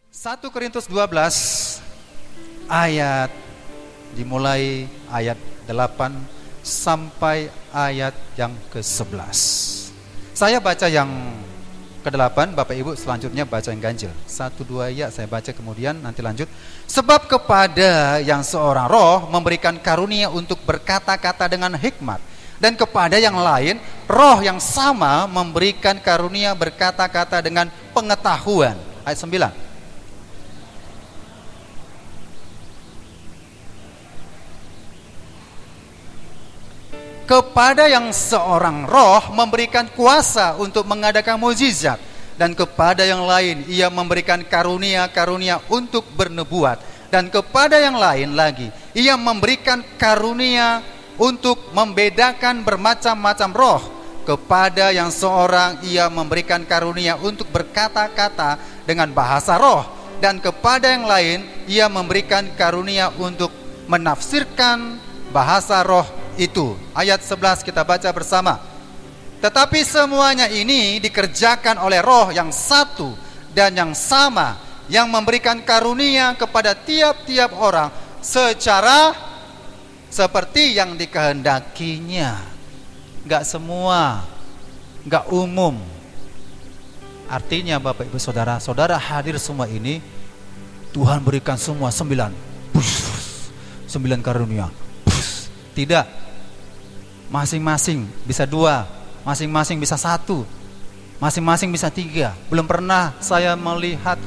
1 Korintus 12 ayat dimulai ayat 8 sampai ayat yang ke-11. Saya baca yang ke-8, Bapak Ibu selanjutnya baca yang ganjil. 1-2 ayat saya baca kemudian nanti lanjut. Sebab kepada yang seorang roh memberikan karunia untuk berkata-kata dengan hikmat, dan kepada yang lain roh yang sama memberikan karunia berkata-kata dengan pengetahuan. Ayat 9. Kepada yang seorang roh memberikan kuasa untuk mengadakan mukjizat, dan kepada yang lain ia memberikan karunia-karunia untuk bernubuat, dan kepada yang lain lagi ia memberikan karunia untuk membedakan bermacam-macam roh. Kepada yang seorang ia memberikan karunia untuk berkata-kata dengan bahasa roh, dan kepada yang lain ia memberikan karunia untuk menafsirkan bahasa roh itu. Ayat 11 kita baca bersama. Tetapi semuanya ini dikerjakan oleh roh yang satu dan yang sama, yang memberikan karunia kepada tiap-tiap orang secara seperti yang dikehendakinya. Enggak semua, enggak umum. Artinya Bapak Ibu Saudara, saudara hadir semua ini, Tuhan berikan semua 9 karunia. Tidak. Masing-masing bisa 2, masing-masing bisa 1, masing-masing bisa 3. Belum pernah saya melihat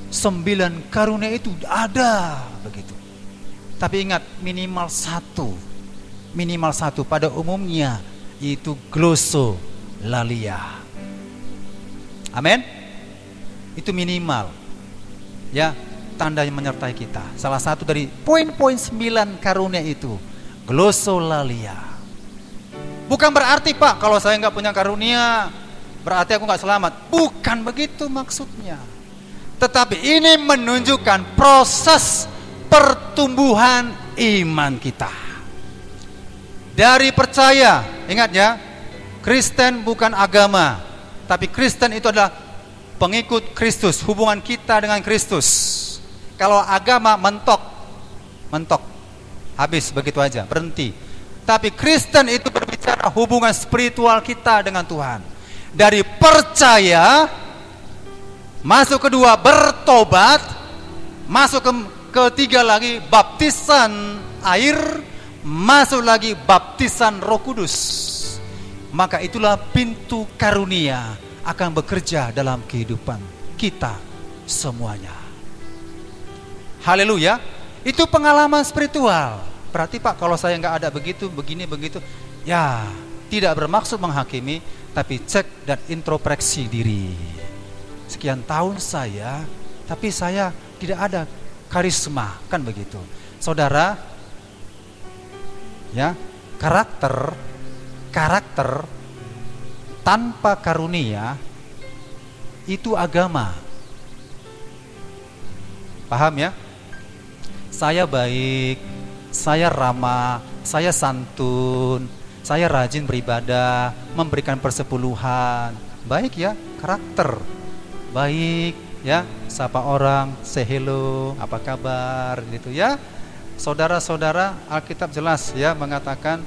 9 karunia itu ada begitu. Tapi ingat, minimal 1 pada umumnya itu glossolalia. Amin. Itu minimal, ya, tanda yang menyertai kita. Salah satu dari poin-poin 9 karunia itu glossolalia. Bukan berarti, Pak, kalau saya nggak punya karunia berarti aku nggak selamat. Bukan begitu maksudnya. Tetapi ini menunjukkan proses pertumbuhan iman kita. Dari percaya, ingat ya, Kristen bukan agama, tapi Kristen itu adalah pengikut Kristus, hubungan kita dengan Kristus. Kalau agama mentok, habis begitu aja, berhenti. Tapi Kristen itu berbicara hubungan spiritual kita dengan Tuhan. Dari percaya, masuk kedua bertobat, masuk ketiga lagi baptisan air, masuk lagi baptisan Roh Kudus. Maka itulah pintu karunia akan bekerja dalam kehidupan kita semuanya. Haleluya. Itu pengalaman spiritual. Berarti, Pak, kalau saya nggak ada begitu, begini, begitu, ya tidak bermaksud menghakimi, tapi cek dan introspeksi diri. Sekian tahun saya, tapi saya tidak ada karisma, kan begitu. Saudara, ya, karakter tanpa karunia itu agama. Paham ya? Saya baik, saya ramah, saya santun, saya rajin beribadah, memberikan persepuluhan. Baik ya, karakter. Baik ya, sapa orang, say hello, apa kabar gitu ya. Saudara-saudara, Alkitab jelas ya mengatakan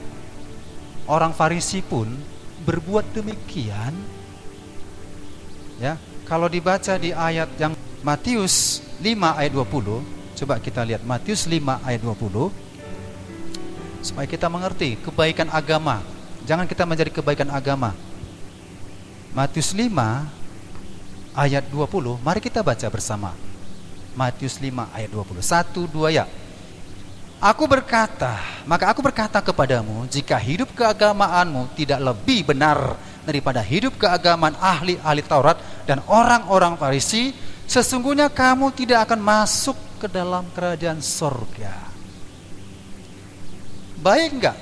orang Farisi pun berbuat demikian. Ya, kalau dibaca di ayat yang Matius 5 ayat 20, coba kita lihat Matius 5 ayat 20. Supaya kita mengerti kebaikan agama. Jangan kita menjadi kebaikan agama. Matius 5 ayat 20. Mari kita baca bersama. Matius 5 ayat 20. 1-2 ya. Maka aku berkata kepadamu, jika hidup keagamaanmu tidak lebih benar daripada hidup keagamaan ahli-ahli Taurat dan orang-orang Farisi, sesungguhnya kamu tidak akan masuk ke dalam kerajaan surga. Baik enggak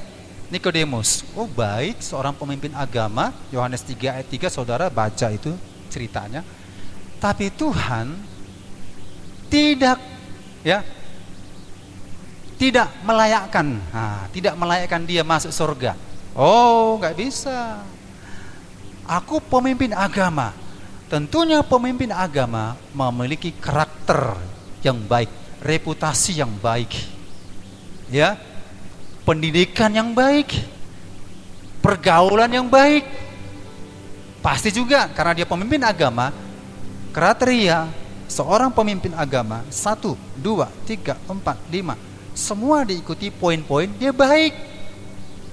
Nikodemus? Oh baik, seorang pemimpin agama. Yohanes 3 ayat 3, saudara baca itu ceritanya. Tapi Tuhan tidak melayakkan dia masuk surga. Oh, enggak bisa. Aku pemimpin agama, Tentunya pemimpin agama memiliki karakter yang baik, reputasi yang baik, ya, pendidikan yang baik, pergaulan yang baik. Pasti juga karena dia pemimpin agama, kriteria seorang pemimpin agama 1, 2, 3, 4, 5 semua diikuti poin-poin dia baik.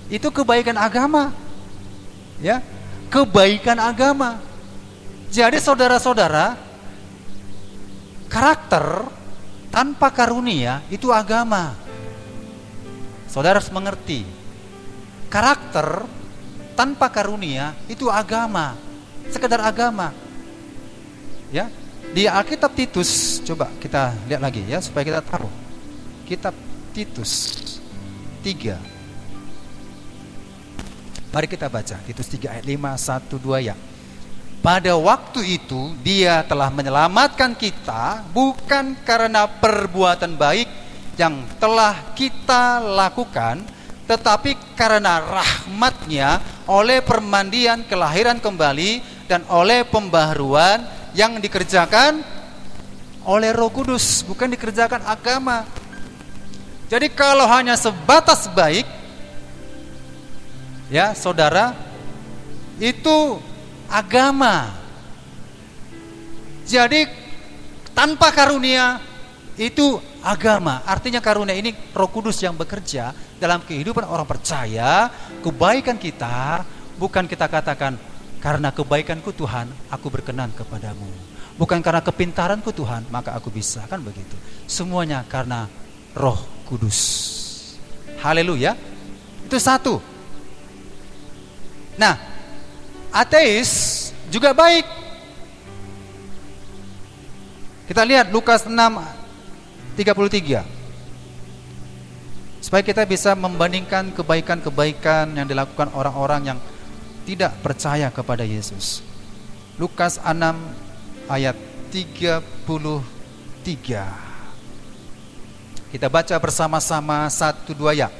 Itu kebaikan agama, ya, kebaikan agama. Jadi saudara-saudara, karakter tanpa karunia itu agama. Saudara harus mengerti, karakter tanpa karunia itu agama, sekedar agama. Ya, di Alkitab Titus, coba kita lihat lagi ya supaya kita tahu. Kitab Titus 3. Mari kita baca Titus 3 ayat 5, 1, 2 ya. Pada waktu itu dia telah menyelamatkan kita bukan karena perbuatan baik yang telah kita lakukan, tetapi karena rahmat-Nya oleh permandian kelahiran kembali dan oleh pembaharuan yang dikerjakan oleh Roh Kudus, bukan dikerjakan agama. Jadi kalau hanya sebatas baik, ya saudara, itu agama. Jadi tanpa karunia itu agama. Artinya karunia ini Roh Kudus yang bekerja dalam kehidupan orang percaya. Kebaikan kita bukan kita katakan karena kebaikanku Tuhan aku berkenan kepadamu, bukan karena kepintaranku Tuhan maka aku bisa, kan begitu. Semuanya karena Roh Kudus. Haleluya. Itu satu. Nah, ateis juga baik. Kita lihat Lukas 6:33. Supaya kita bisa membandingkan kebaikan-kebaikan yang dilakukan orang-orang yang tidak percaya kepada Yesus. Lukas 6 ayat 33. Kita baca bersama-sama 1-2 ya.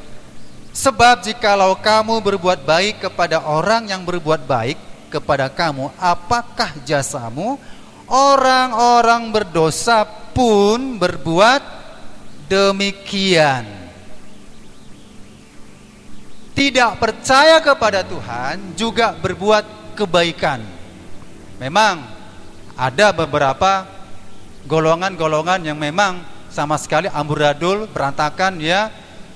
Sebab jikalau kamu berbuat baik kepada orang yang berbuat baik kepada kamu, apakah jasamu? Orang-orang berdosa pun berbuat demikian. Tidak percaya kepada Tuhan juga berbuat kebaikan. Memang ada beberapa golongan-golongan yang memang sama sekali amburadul, berantakan, ya,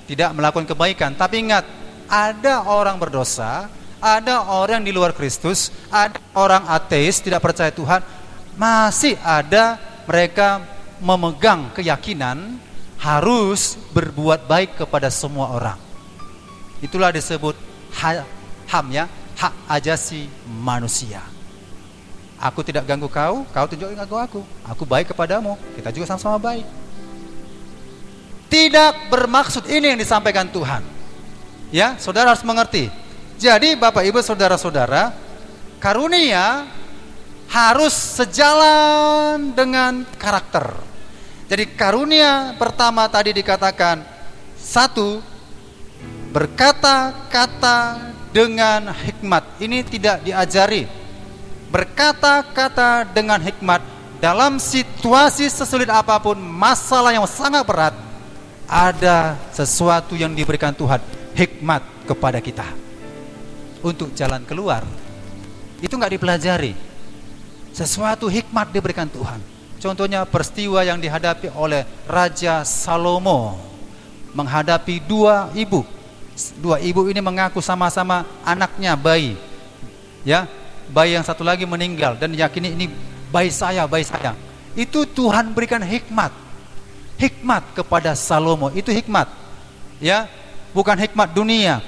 tidak melakukan kebaikan. Tapi ingat, ada orang berdosa, ada orang di luar Kristus, ada orang ateis, tidak percaya Tuhan, masih ada mereka memegang keyakinan harus berbuat baik kepada semua orang. Itulah disebut HAM, ya, hak ajasi manusia. Aku tidak ganggu kau, kau tidak ganggu aku. Aku baik kepadamu, kita juga sama-sama baik. Tidak bermaksud ini yang disampaikan Tuhan. Ya, saudara harus mengerti. Jadi Bapak Ibu saudara-saudara, karunia harus sejalan dengan karakter. Jadi karunia pertama tadi dikatakan, 1, berkata-kata dengan hikmat. Ini tidak diajari. Berkata-kata dengan hikmat dalam situasi sesulit apapun, masalah yang sangat berat, ada sesuatu yang diberikan Tuhan, hikmat kepada kita untuk jalan keluar. Itu nggak dipelajari. Sesuatu hikmat diberikan Tuhan. Contohnya peristiwa yang dihadapi oleh Raja Salomo menghadapi dua ibu. Dua ibu ini mengaku sama-sama anaknya bayi, ya, bayi yang satu lagi meninggal dan yakini ini bayi saya. Itu Tuhan berikan hikmat kepada Salomo. Itu hikmat, ya, bukan hikmat dunia.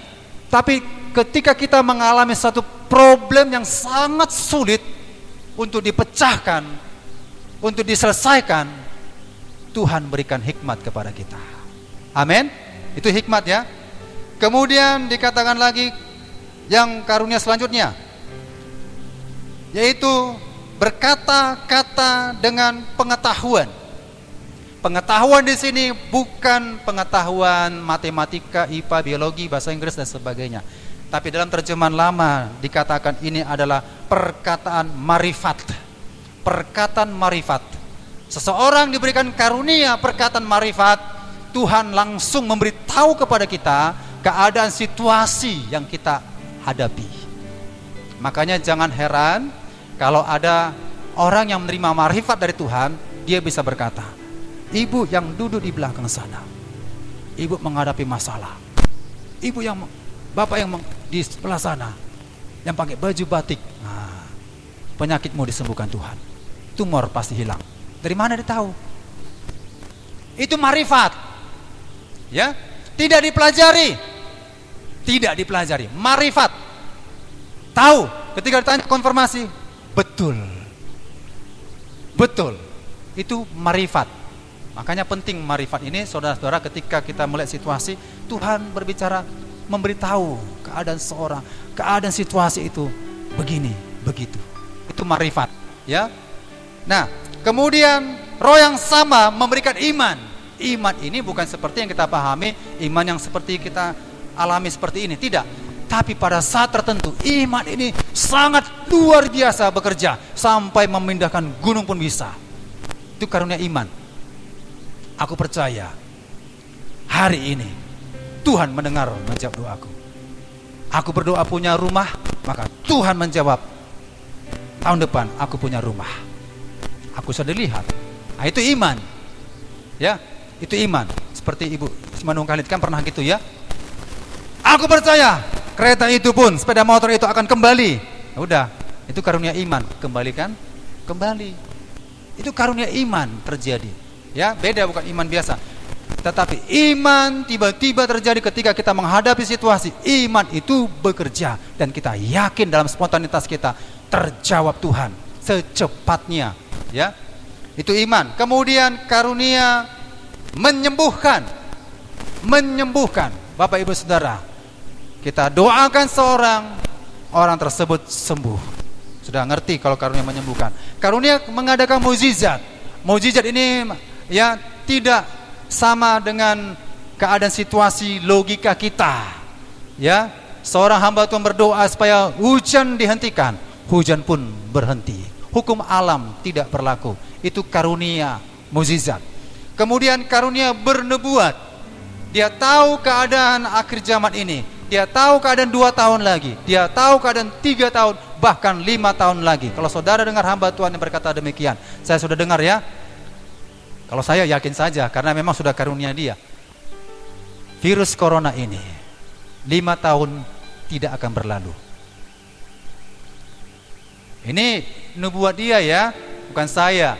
Tapi ketika kita mengalami satu problem yang sangat sulit untuk dipecahkan, untuk diselesaikan, Tuhan berikan hikmat kepada kita. Amin. Itu hikmat, ya. Kemudian dikatakan lagi yang karunia selanjutnya, yaitu berkata-kata dengan pengetahuan. Pengetahuan di sini bukan pengetahuan matematika, IPA, biologi, bahasa Inggris dan sebagainya. Tapi dalam terjemahan lama dikatakan ini adalah perkataan marifat. perkataan marifat. Seseorang diberikan karunia perkataan marifat, Tuhan langsung memberitahu kepada kita keadaan situasi yang kita hadapi. Makanya jangan heran kalau ada orang yang menerima marifat dari Tuhan, dia bisa berkata, ibu yang duduk di belakang sana, ibu menghadapi masalah. Ibu yang, bapak yang di sebelah sana, yang pakai baju batik, nah, penyakitmu disembuhkan Tuhan. Tumor pasti hilang. Dari mana dia tahu? Itu marifat. Ya, tidak dipelajari. Tidak dipelajari. Marifat. Tahu, ketika ditanya konfirmasi, betul. Betul. Itu marifat. Makanya penting marifat ini, saudara-saudara, ketika kita melihat situasi, Tuhan berbicara, memberitahu keadaan seorang, keadaan situasi itu begini, begitu. Itu marifat, ya. Nah, kemudian roh yang sama memberikan iman. Iman ini bukan seperti yang kita pahami, iman yang seperti kita alami seperti ini, tidak. Tapi pada saat tertentu, iman ini sangat luar biasa bekerja, sampai memindahkan gunung pun bisa. Itu karunia iman. Aku percaya hari ini Tuhan menjawab doaku. Aku berdoa punya rumah, maka Tuhan menjawab, tahun depan aku punya rumah. Aku sudah lihat. Nah, itu iman. Ya, itu iman. Seperti Ibu Simanung Khalid kan pernah gitu ya. Aku percaya kereta itu pun, sepeda motor itu akan kembali. Ya udah, itu karunia iman. Kembalikan, kembali. Itu karunia iman terjadi. Ya, beda, bukan iman biasa. Tetapi iman tiba-tiba terjadi ketika kita menghadapi situasi. Iman itu bekerja dan kita yakin dalam spontanitas kita terjawab Tuhan secepatnya. Ya, itu iman. Kemudian karunia menyembuhkan. Menyembuhkan. Bapak Ibu Saudara, kita doakan seorang, orang tersebut sembuh. Sudah ngerti kalau karunia menyembuhkan. Karunia mengadakan mukjizat. Mukjizat ini ya tidak sama dengan keadaan situasi logika kita. Ya, seorang hamba Tuhan berdoa supaya hujan dihentikan, hujan pun berhenti. Hukum alam tidak berlaku. Itu karunia mukjizat. Kemudian karunia bernubuat. Dia tahu keadaan akhir zaman ini. Dia tahu keadaan 2 tahun lagi. Dia tahu keadaan 3 tahun, bahkan 5 tahun lagi. Kalau saudara dengar hamba Tuhan yang berkata demikian, saya sudah dengar ya. Kalau saya yakin saja, karena memang sudah karunia dia. Virus corona ini 5 tahun tidak akan berlalu. Ini nubuat dia ya, bukan saya.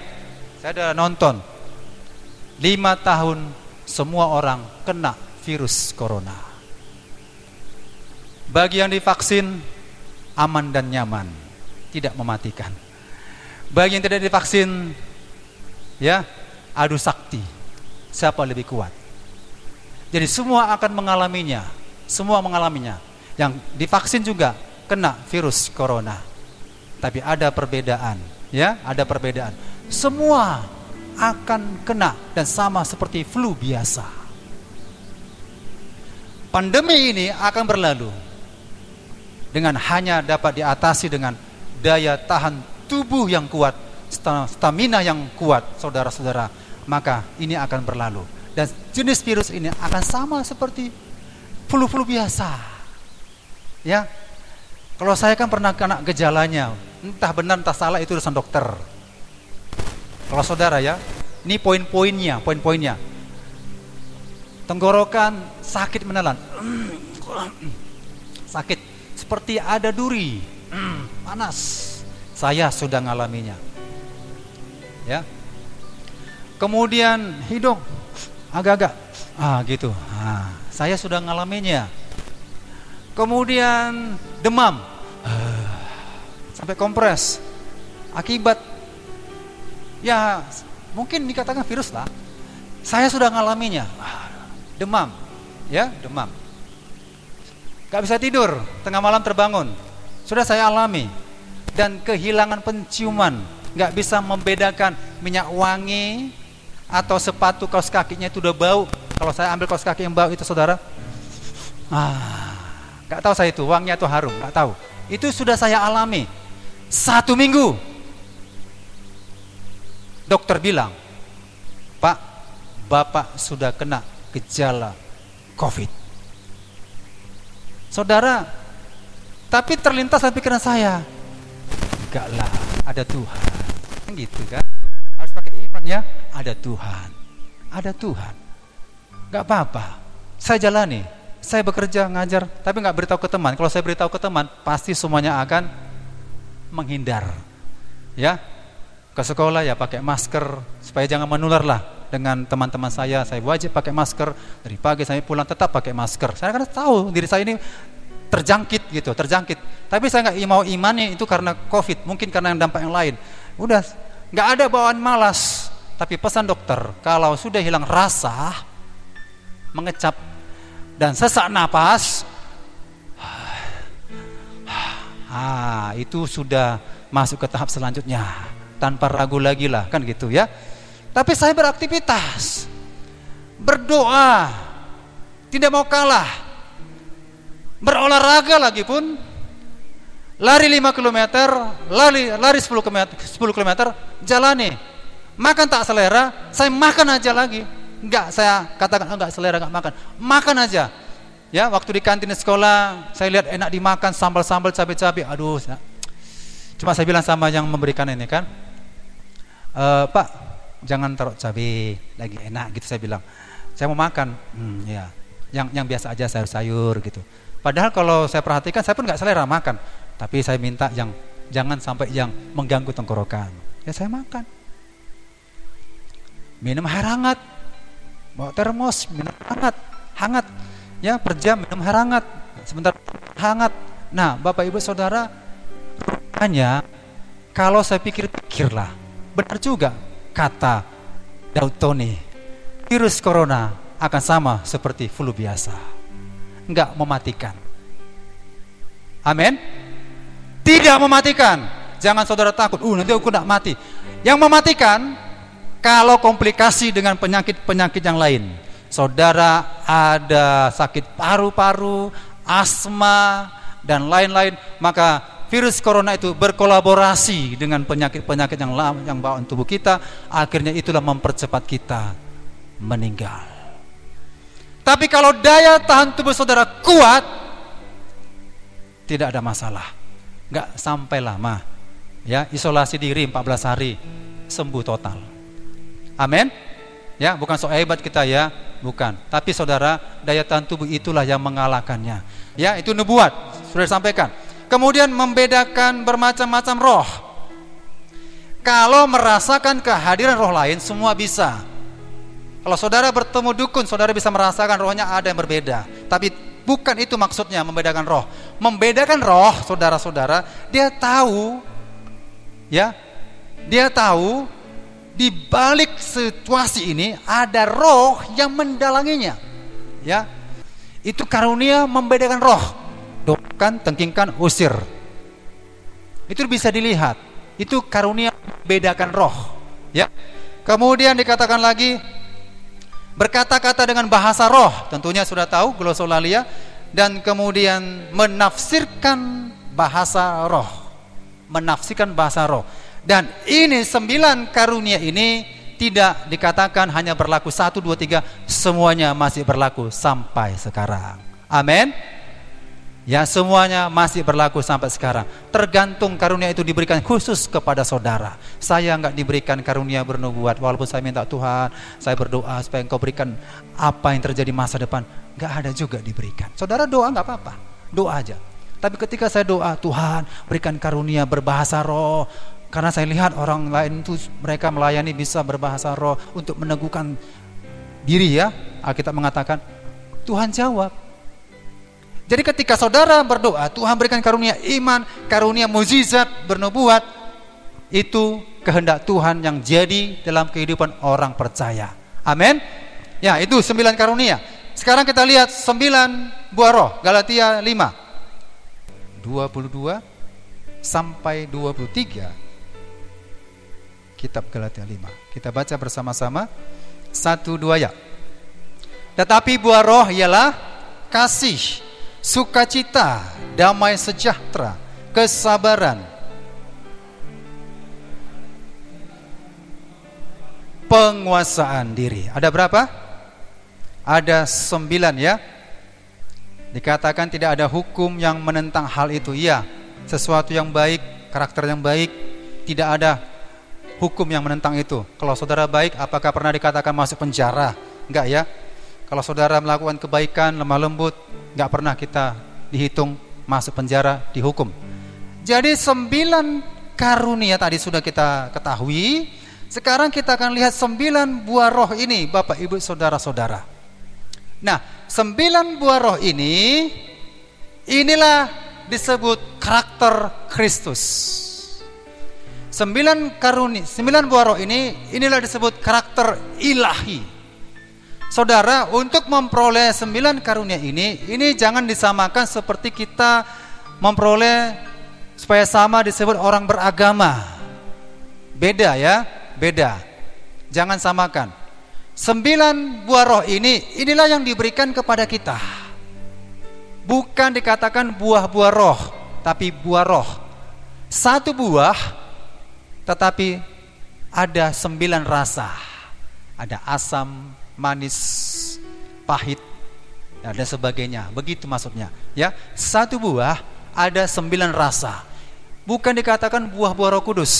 Saya sudah nonton. 5 tahun semua orang kena virus corona. Bagi yang divaksin, aman dan nyaman, tidak mematikan. Bagi yang tidak divaksin, ya, adu sakti, siapa lebih kuat. Jadi semua akan mengalaminya. Semua mengalaminya. Yang divaksin juga kena virus corona. Tapi ada perbedaan, ya, ada perbedaan. Semua akan kena dan sama seperti flu biasa. Pandemi ini akan berlalu dengan hanya dapat diatasi dengan daya tahan tubuh yang kuat, stamina yang kuat, saudara-saudara. Maka ini akan berlalu. Dan jenis virus ini akan sama seperti flu-flu biasa. Ya, kalau saya kan pernah kena gejalanya, entah benar entah salah, itu urusan dokter. Kalau saudara ya, ini poin-poinnya. Tenggorokan sakit menelan, sakit seperti ada duri, panas. Saya sudah ngalaminya. Ya. Kemudian hidung agak-agak, gitu. Saya sudah ngalaminya. Kemudian demam, sampai kompres. Akibat, ya mungkin dikatakan virus lah. Saya sudah ngalaminya. Demam, ya demam. Gak bisa tidur, tengah malam terbangun. Sudah saya alami. Dan kehilangan penciuman, gak bisa membedakan minyak wangi atau sepatu kaos kakinya itu udah bau. Kalau saya ambil kaos kaki yang bau itu, saudara, gak tahu saya itu wangi atau harum, gak tahu. Itu sudah saya alami 1 minggu. dokter bilang, Pak, Bapak sudah kena gejala COVID. Saudara, tapi terlintas dalam pikiran saya, enggak lah, ada Tuhan. Kan gitu kan? Harus pakai iman ya, ada Tuhan. Ada Tuhan. Enggak apa-apa. Saya jalani. Saya bekerja, ngajar, tapi enggak beritahu ke teman. Kalau saya beritahu ke teman, pasti semuanya akan menghindar. Ya. Ke sekolah ya pakai masker supaya jangan menular lah dengan teman-teman saya. Saya wajib pakai masker dari pagi sampai pulang, tetap pakai masker. Saya kan tahu diri saya ini terjangkit gitu, terjangkit. Tapi saya nggak mau imani itu karena COVID, mungkin karena yang dampak yang lain. Udah, nggak ada bawaan malas. Tapi pesan dokter, kalau sudah hilang rasa, mengecap dan sesak napas, itu sudah masuk ke tahap selanjutnya. Tanpa ragu lagi lah, kan gitu ya. Tapi saya beraktivitas, berdoa, tidak mau kalah, berolahraga lagi pun, lari 5 km, lari 10 km, jalani. Makan tak selera, saya makan aja lagi. Enggak, saya katakan enggak selera, enggak makan. Makan aja. Ya, waktu di kantin sekolah, saya lihat enak dimakan, sambal-sambal, cabai-cabai. Aduh, cuma saya bilang sama yang memberikan ini kan, Pak, jangan taruh cabai, lagi enak gitu, saya bilang. Saya mau makan, ya, yang biasa aja, sayur-sayur gitu. Padahal kalau saya perhatikan, saya pun nggak selera makan, tapi saya minta yang jangan sampai yang mengganggu tenggorokan. Ya saya makan. Minum air hangat, bawa termos, minum hangat, ya per jam minum air hangat, sebentar hangat. Nah, Bapak Ibu Saudara, rupanya kalau saya pikir-pikirlah, benar juga kata Daud Tony, virus corona akan sama seperti flu biasa, enggak mematikan. Amin. Tidak mematikan. Jangan saudara takut, nanti aku enggak mati. Yang mematikan kalau komplikasi dengan penyakit-penyakit yang lain. Saudara ada sakit paru-paru, asma dan lain-lain, maka virus corona itu berkolaborasi dengan penyakit-penyakit yang lama yang bawaan tubuh kita, akhirnya itulah mempercepat kita meninggal. Tapi kalau daya tahan tubuh saudara kuat, tidak ada masalah, nggak sampai lama. Ya, isolasi diri 14 hari, sembuh total. Amin. Ya, bukan sok hebat kita ya, bukan. Tapi saudara, daya tahan tubuh itulah yang mengalahkannya. Ya, itu nubuat, sudah disampaikan. Kemudian membedakan bermacam-macam roh. Kalau merasakan kehadiran roh lain, semua bisa. Kalau saudara bertemu dukun, saudara bisa merasakan rohnya ada yang berbeda. Tapi bukan itu maksudnya membedakan roh. Membedakan roh, saudara-saudara, dia tahu, ya, dia tahu di balik situasi ini ada roh yang mendalanginya. Ya, itu karunia membedakan roh. Doakan, tengkingkan, usir. Itu bisa dilihat. Itu karunia membedakan roh. Ya. Kemudian dikatakan lagi berkata-kata dengan bahasa roh. Tentunya sudah tahu glosolalia. Dan kemudian menafsirkan bahasa roh. Menafsirkan bahasa roh. Dan ini 9 karunia ini tidak dikatakan hanya berlaku 1, 2, 3. Semuanya masih berlaku sampai sekarang. Amin. Ya, semuanya masih berlaku sampai sekarang. Tergantung karunia itu diberikan khusus kepada saudara. Saya enggak diberikan karunia bernubuat, walaupun saya minta Tuhan, saya berdoa supaya Engkau berikan apa yang terjadi masa depan, enggak ada juga diberikan. Saudara doa enggak apa-apa, doa aja. Tapi ketika saya doa, Tuhan berikan karunia berbahasa roh, karena saya lihat orang lain itu mereka melayani bisa berbahasa roh untuk meneguhkan diri ya. Alkitab mengatakan Tuhan jawab. Jadi ketika saudara berdoa, Tuhan berikan karunia iman, karunia mukjizat, bernubuat, itu kehendak Tuhan yang jadi dalam kehidupan orang percaya. Amin. Ya, itu 9 karunia. Sekarang kita lihat 9 buah roh. Galatia 5 22 sampai 23. Kitab Galatia 5. Kita baca bersama-sama 1, 2 ya. Tetapi buah roh ialah kasih, sukacita, damai sejahtera, kesabaran, penguasaan diri. Ada berapa? Ada 9 ya. Dikatakan tidak ada hukum yang menentang hal itu. Iya, sesuatu yang baik, karakter yang baik, tidak ada hukum yang menentang itu. Kalau saudara baik, apakah pernah dikatakan masuk penjara? Enggak ya. Kalau saudara melakukan kebaikan, lemah lembut, enggak pernah kita dihitung masuk penjara, dihukum. Jadi 9 karunia tadi sudah kita ketahui. Sekarang kita akan lihat 9 buah roh ini, Bapak Ibu Saudara-saudara. Nah, 9 buah roh ini, inilah disebut karakter Kristus. 9 buah roh ini, inilah disebut karakter ilahi. Saudara, untuk memperoleh 9 karunia ini jangan disamakan seperti kita memperoleh supaya sama disebut orang beragama. Beda ya, beda. Jangan samakan. 9 buah roh inilah yang diberikan kepada kita. Bukan dikatakan buah-buah roh, tapi buah roh. 1 buah, tetapi ada 9 rasa. Ada asam, manis, pahit, dan sebagainya. Begitu maksudnya. Ya, 1 buah ada 9 rasa. Bukan dikatakan buah-buah Roh Kudus.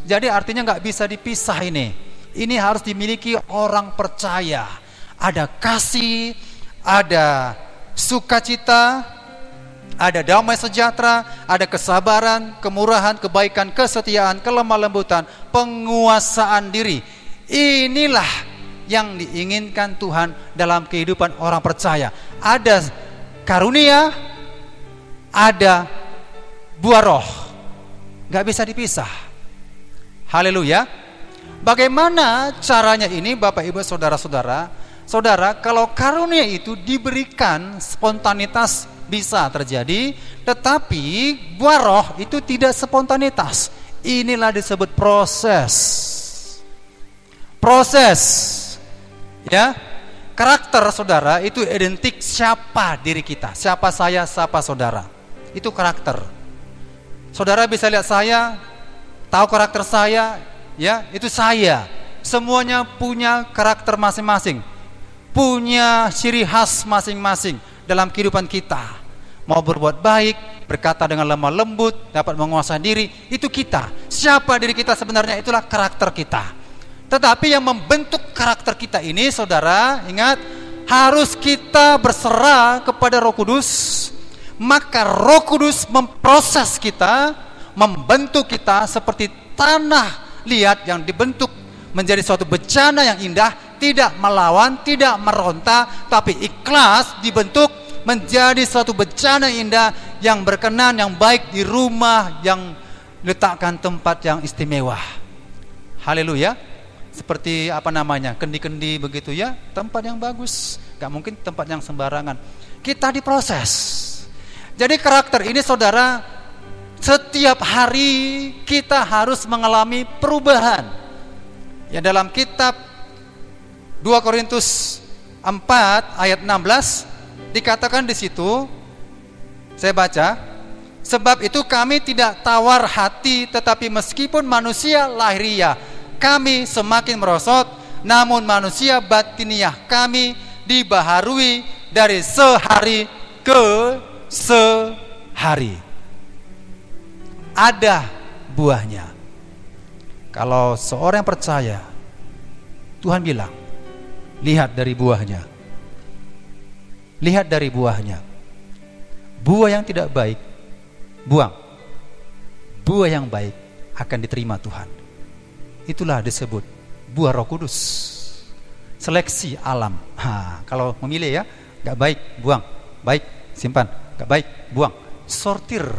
Jadi artinya nggak bisa dipisah ini. Ini harus dimiliki orang percaya. Ada kasih, ada sukacita, ada damai sejahtera, ada kesabaran, kemurahan, kebaikan, kesetiaan, kelemah lembutan, penguasaan diri. Inilah yang diinginkan Tuhan dalam kehidupan orang percaya. Ada karunia, ada buah roh, gak bisa dipisah. Haleluya. Bagaimana caranya ini, Bapak Ibu Saudara-saudara? Saudara, kalau karunia itu diberikan, spontanitas bisa terjadi, tetapi buah roh itu tidak spontanitas. Inilah disebut proses. Ya, karakter saudara itu identik siapa diri kita, siapa saya, siapa saudara. Itu karakter. Saudara bisa lihat saya, tahu karakter saya, ya, itu saya. Semuanya punya karakter masing-masing, punya ciri khas masing-masing dalam kehidupan kita. Mau berbuat baik, berkata dengan lemah lembut, dapat menguasai diri, itu kita. Siapa diri kita sebenarnya, itulah karakter kita. Tetapi yang membentuk karakter kita ini, saudara, ingat, harus kita berserah kepada Roh Kudus. Maka Roh Kudus memproses kita, membentuk kita seperti tanah liat yang dibentuk menjadi suatu bejana yang indah, tidak melawan, tidak meronta, tapi ikhlas dibentuk menjadi suatu bejana yang indah, yang berkenan, yang baik di rumah, yang letakkan tempat yang istimewa. Haleluya. Seperti kendi-kendi begitu ya, tempat yang bagus, gak mungkin tempat yang sembarangan. Kita diproses. Jadi karakter ini saudara, setiap hari kita harus mengalami perubahan. Ya, dalam kitab 2 Korintus 4 ayat 16 dikatakan di situ, saya baca, sebab itu kami tidak tawar hati, tetapi meskipun manusia lahiriah kami semakin merosot, namun manusia batiniah kami dibaharui dari sehari ke sehari. Ada buahnya. Kalau seorang yang percaya, Tuhan bilang, lihat dari buahnya. Lihat dari buahnya. Buah yang tidak baik, buang. Buah yang baik akan diterima Tuhan. Itulah disebut buah Roh Kudus. Seleksi alam. Kalau memilih ya, gak baik, buang. Baik, simpan. Gak baik, buang. Sortir.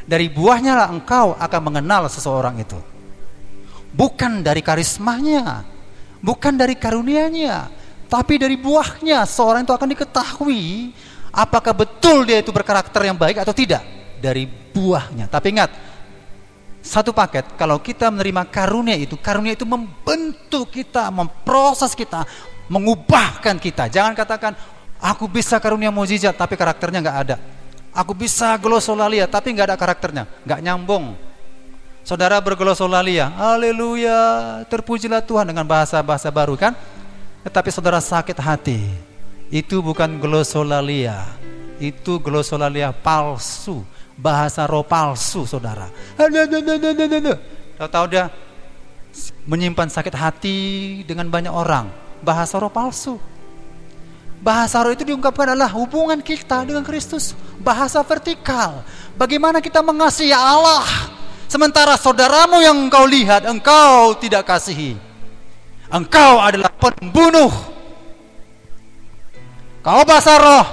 Dari buahnya lah engkau akan mengenal seseorang itu. Bukan dari karismanya, bukan dari karunianya, tapi dari buahnya seorang itu akan diketahui apakah betul dia itu berkarakter yang baik atau tidak. Dari buahnya. Tapi ingat, satu paket, kalau kita menerima karunia itu membentuk kita, memproses kita, mengubahkan kita. Jangan katakan, aku bisa karunia mukjizat tapi karakternya gak ada. Aku bisa glosolalia tapi gak ada karakternya. Gak nyambung. Saudara berglosolalia, haleluya, terpujilah Tuhan dengan bahasa-bahasa baru kan? Tetapi saudara sakit hati, itu bukan glosolalia, itu glosolalia palsu, bahasa roh palsu saudara. Tahu-tahu dia menyimpan sakit hati dengan banyak orang, bahasa roh palsu. Bahasa roh itu diungkapkan adalah hubungan kita dengan Kristus, bahasa vertikal. Bagaimana kita mengasihi Allah, sementara saudaramu yang engkau lihat, engkau tidak kasihi. Engkau adalah pembunuh. Kau bahasa roh.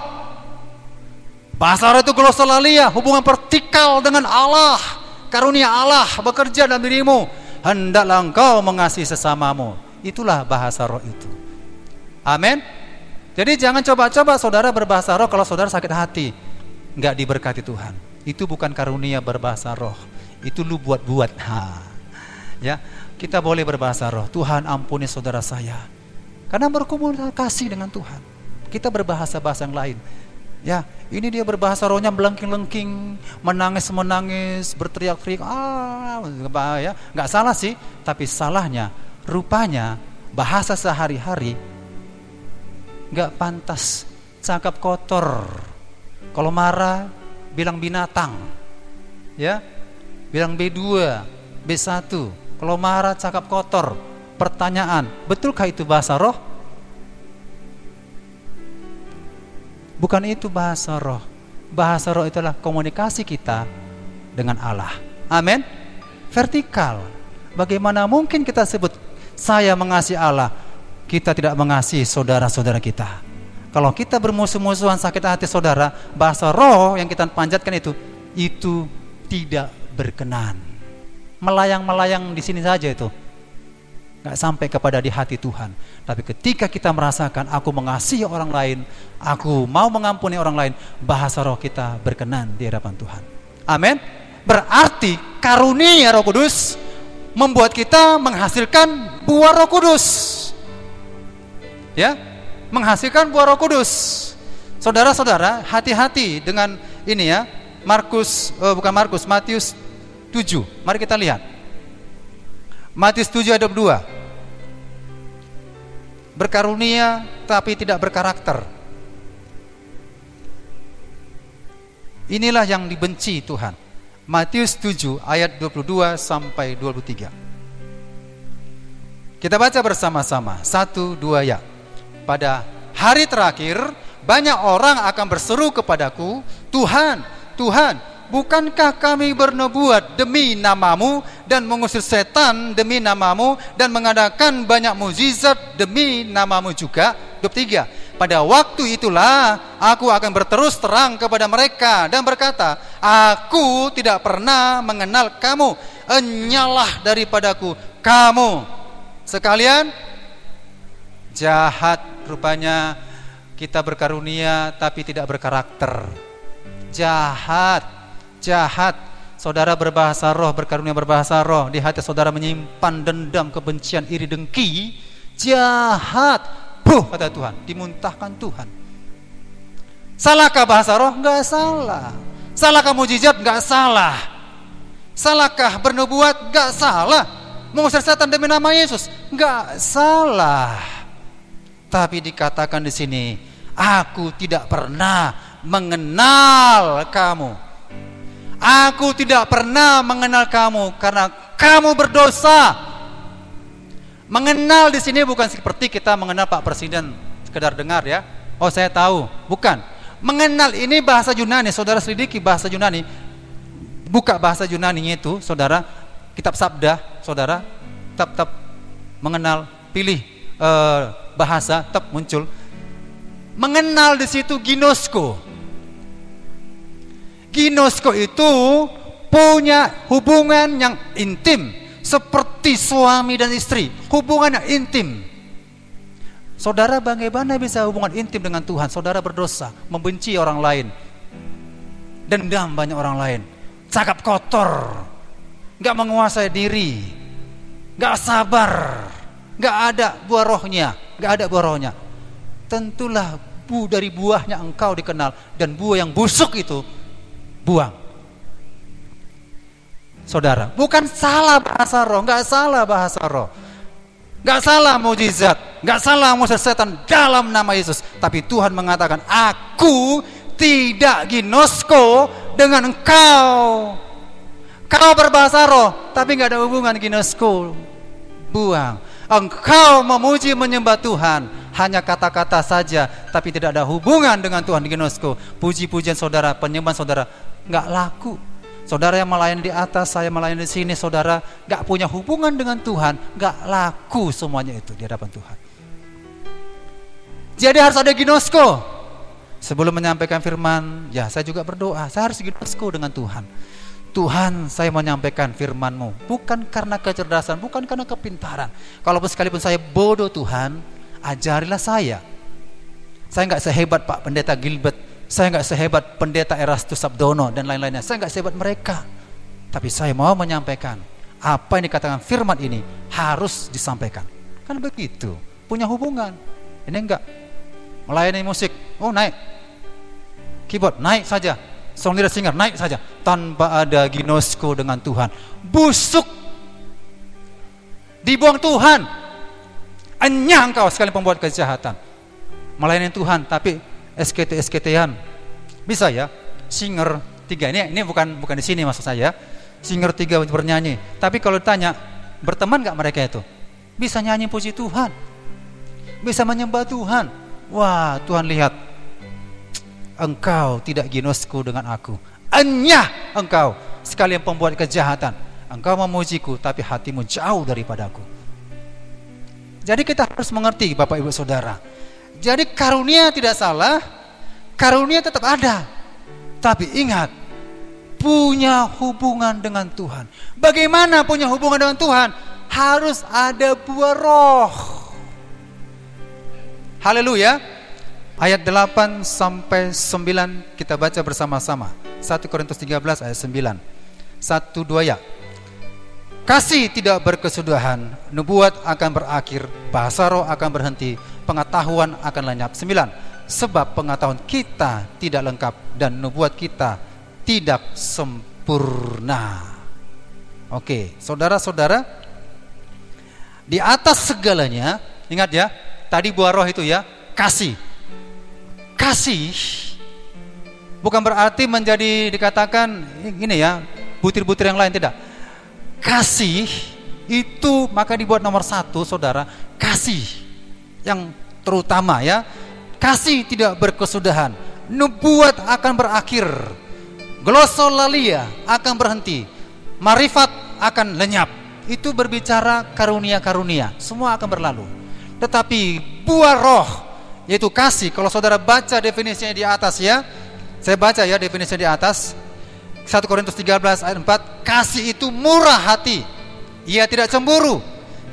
Bahasa roh itu glosolalia, hubungan vertikal dengan Allah. Karunia Allah bekerja dalam dirimu. Hendaklah engkau mengasihi sesamamu. Itulah bahasa roh itu. Amin. Jadi jangan coba-coba saudara berbahasa roh kalau saudara sakit hati, nggak diberkati Tuhan. Itu bukan karunia berbahasa roh. Itu lu buat-buat. Ya, kita boleh berbahasa roh. Tuhan ampuni saudara saya. Karena berkomunikasi dengan Tuhan. Kita berbahasa-bahasa yang lain. Ya, ini dia berbahasa rohnya melengking-lengking, menangis-menangis, berteriak-teriak. Ya, nggak salah sih, tapi salahnya rupanya bahasa sehari-hari nggak pantas, cakap kotor. Kalau marah bilang binatang, ya, bilang B2, B1. Kalau marah cakap kotor. Pertanyaan, betulkah itu bahasa roh? Bukan itu bahasa roh. Bahasa roh itulah komunikasi kita dengan Allah. Amin. Vertikal. Bagaimana mungkin kita sebut saya mengasihi Allah, kita tidak mengasihi saudara-saudara kita? Kalau kita bermusuh-musuhan sakit hati saudara, bahasa roh yang kita panjatkan itu tidak berkenan. Melayang-melayang di sini saja itu, nggak sampai kepada di hati Tuhan. Tapi ketika kita merasakan aku mengasihi orang lain, aku mau mengampuni orang lain, bahasa roh kita berkenan di hadapan Tuhan. Amin. Berarti karunia Roh Kudus membuat kita menghasilkan buah Roh Kudus. Ya, menghasilkan buah Roh Kudus. Saudara-saudara, hati-hati dengan ini ya. Matius 7. Mari kita lihat. Matius 7 ayat 22. Berkarunia tapi tidak berkarakter. Inilah yang dibenci Tuhan. Matius 7 ayat 22 sampai 23. Kita baca bersama-sama. 1, 2 ya. Pada hari terakhir banyak orang akan berseru kepadaku, Tuhan, Tuhan, bukankah kami bernubuat demi namamu dan mengusir setan demi namamu dan mengadakan banyak mukjizat demi namamu juga? 23. Pada waktu itulah aku akan berterus terang kepada mereka dan berkata, aku tidak pernah mengenal kamu, enyalah daripadaku kamu sekalian jahat. Rupanya kita berkarunia tapi tidak berkarakter. Jahat. Saudara berbahasa roh, berkarunia berbahasa roh, di hati saudara menyimpan dendam, kebencian, iri, dengki. Jahat. Kata Tuhan, dimuntahkan Tuhan. Salahkah bahasa roh? Enggak salah. Salahkah mujizat? Enggak salah. Salahkah bernubuat? Enggak salah. Mengusir setan demi nama Yesus? Enggak salah. Tapi dikatakan di sini, aku tidak pernah mengenal kamu. Aku tidak pernah mengenal kamu karena kamu berdosa. Mengenal di sini bukan seperti kita mengenal Pak Presiden sekedar dengar ya. Oh saya tahu, bukan. Mengenal ini bahasa Yunani. Saudara selidiki bahasa Yunani. Buka bahasa Yunani itu, saudara. Kitab Sabda, saudara. Tetap mengenal, pilih bahasa, tetap muncul. Mengenal di situ ginosko. Ginosko itu punya hubungan yang intim, seperti suami dan istri, hubungan yang intim. Saudara bagaimana bisa hubungan intim dengan Tuhan? Saudara berdosa, membenci orang lain, dendam banyak orang lain, cakap kotor, gak menguasai diri, gak sabar, gak ada buah rohnya, gak ada buah rohnya. Tentulah dari buahnya engkau dikenal, dan buah yang busuk itu buang. saudara. Bukan salah bahasa roh, nggak salah bahasa roh, nggak salah mujizat, nggak salah mengusir setan dalam nama Yesus. Tapi Tuhan mengatakan, aku tidak ginosko dengan engkau. Kau berbahasa roh, tapi nggak ada hubungan ginosko. Buang. Engkau memuji menyembah Tuhan, hanya kata-kata saja, tapi tidak ada hubungan dengan Tuhan. Ginosko, puji-pujian saudara, penyembahan saudara nggak laku. Saudara yang melayani di atas, saya melayani di sini, saudara nggak punya hubungan dengan Tuhan, nggak laku semuanya itu di hadapan Tuhan. Jadi harus ada ginosko. Sebelum menyampaikan firman, ya saya juga berdoa, saya harus ginosko dengan Tuhan. Tuhan, saya menyampaikan firman-Mu bukan karena kecerdasan, bukan karena kepintaran. Kalaupun sekalipun saya bodoh, Tuhan, ajarilah saya. Saya nggak sehebat Pak Pendeta Gilbert, saya nggak sehebat Pendeta Erastus Sabdono dan lain-lainnya. Saya nggak sehebat mereka. Tapi saya mau menyampaikan apa yang dikatakan firman ini harus disampaikan. Kan begitu, punya hubungan. Ini enggak melayani musik, oh naik keyboard, naik saja. Song leader singer, naik saja tanpa ada ginosko dengan Tuhan. Busuk, dibuang Tuhan. Enyah engkau sekali pembuat kejahatan. Melayani Tuhan tapi SKT-SKT-an. Bisa ya, singer 3. Ini bukan di sini maksud saya. Singer 3 bernyanyi. Tapi kalau ditanya, berteman gak mereka itu? Bisa nyanyi puji Tuhan, bisa menyembah Tuhan. Wah, Tuhan lihat, engkau tidak ginosko dengan aku. Enyah engkau sekalian pembuat kejahatan. Engkau memujiku tapi hatimu jauh daripadaku. Jadi kita harus mengerti Bapak Ibu Saudara. Jadi karunia tidak salah, karunia tetap ada. Tapi ingat, punya hubungan dengan Tuhan. Bagaimana punya hubungan dengan Tuhan? Harus ada buah roh. Haleluya. Ayat 8 sampai 9 kita baca bersama-sama. 1 Korintus 13 ayat 9. 1-2 ya. Kasih tidak berkesudahan, nubuat akan berakhir, bahasa roh akan berhenti, pengetahuan akan lenyap. 9. Sebab pengetahuan kita tidak lengkap dan nubuat kita tidak sempurna. Oke, saudara-saudara, di atas segalanya, ingat ya, tadi buah roh itu ya, kasih. Kasih bukan berarti menjadi dikatakan ini ya, butir-butir yang lain, tidak. Kasih itu maka dibuat nomor 1, saudara. Kasih yang terutama ya. Kasih tidak berkesudahan, nubuat akan berakhir, glossolalia akan berhenti, marifat akan lenyap. Itu berbicara karunia-karunia, semua akan berlalu. Tetapi buah roh yaitu kasih. Kalau saudara baca definisinya di atas ya, saya baca ya definisinya di atas, 1 Korintus 13 ayat 4. Kasih itu murah hati, ia tidak cemburu,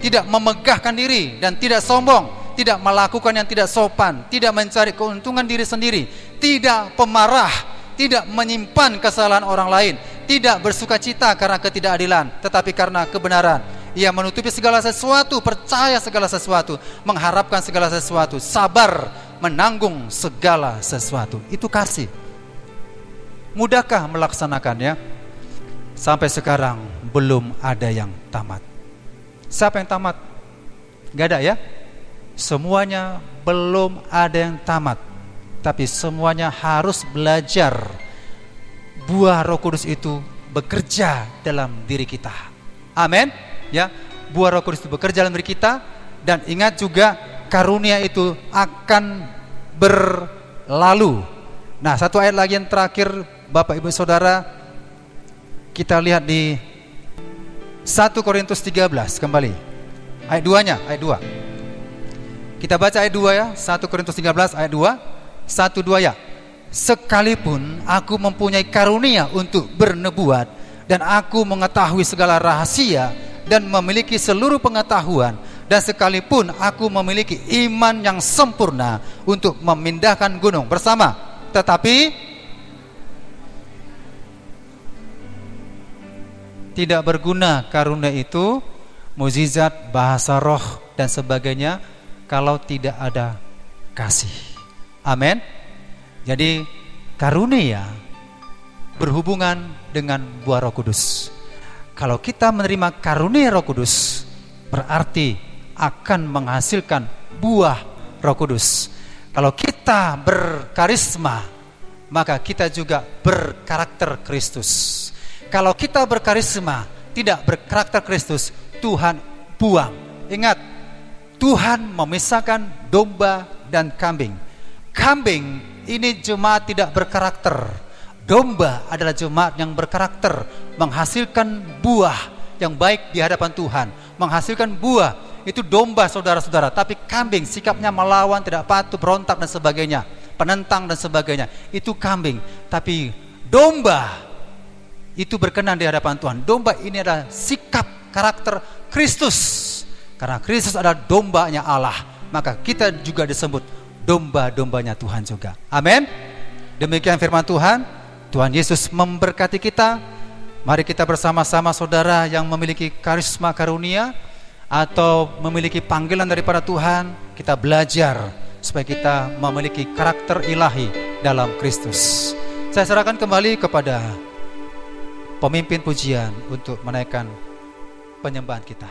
tidak memegahkan diri dan tidak sombong, tidak melakukan yang tidak sopan, tidak mencari keuntungan diri sendiri, tidak pemarah, tidak menyimpan kesalahan orang lain, tidak bersukacita karena ketidakadilan, tetapi karena kebenaran. Ia menutupi segala sesuatu, percaya segala sesuatu, mengharapkan segala sesuatu, sabar menanggung segala sesuatu. Itu kasih. Mudahkah melaksanakannya? Sampai sekarang belum ada yang tamat. Siapa yang tamat? Gak ada ya? Semuanya belum ada yang tamat. Tapi semuanya harus belajar. Buah Roh Kudus itu bekerja dalam diri kita. Amin. Ya, buah Roh Kudus itu bekerja dalam diri kita. Dan ingat juga karunia itu akan berlalu. Nah, satu ayat lagi yang terakhir Bapak Ibu Saudara, kita lihat di 1 Korintus 13 kembali. Ayat 2-nya, ayat 2. Kita baca ayat 2 ya, 1 Korintus 13 ayat 2. 1-2 ya. Sekalipun aku mempunyai karunia untuk bernubuat dan aku mengetahui segala rahasia dan memiliki seluruh pengetahuan, dan sekalipun aku memiliki iman yang sempurna untuk memindahkan gunung bersama, tetapi tidak berguna karunia itu, mukjizat, bahasa roh dan sebagainya, kalau tidak ada kasih. Amin. Jadi karunia berhubungan dengan buah Roh Kudus. Kalau kita menerima karunia Roh Kudus, berarti akan menghasilkan buah Roh Kudus. Kalau kita berkarisma, maka kita juga berkarakter Kristus. Kalau kita berkarisma, tidak berkarakter Kristus, Tuhan buang. Ingat, Tuhan memisahkan domba dan kambing. Kambing ini jemaat tidak berkarakter. Domba adalah jemaat yang berkarakter, menghasilkan buah yang baik di hadapan Tuhan, menghasilkan buah. Itu domba, saudara-saudara. Tapi kambing sikapnya melawan, tidak patuh, berontak dan sebagainya, penentang dan sebagainya. Itu kambing. Tapi domba itu berkenan di hadapan Tuhan. Domba ini adalah sikap karakter Kristus. Karena Kristus adalah dombanya Allah, maka kita juga disebut domba-dombanya Tuhan juga. Amin. Demikian firman Tuhan. Tuhan Yesus memberkati kita. Mari kita bersama-sama, saudara yang memiliki karisma karunia atau memiliki panggilan daripada Tuhan, kita belajar supaya kita memiliki karakter ilahi dalam Kristus. Saya serahkan kembali kepada pemimpin pujian untuk menaikkan penyembahan kita.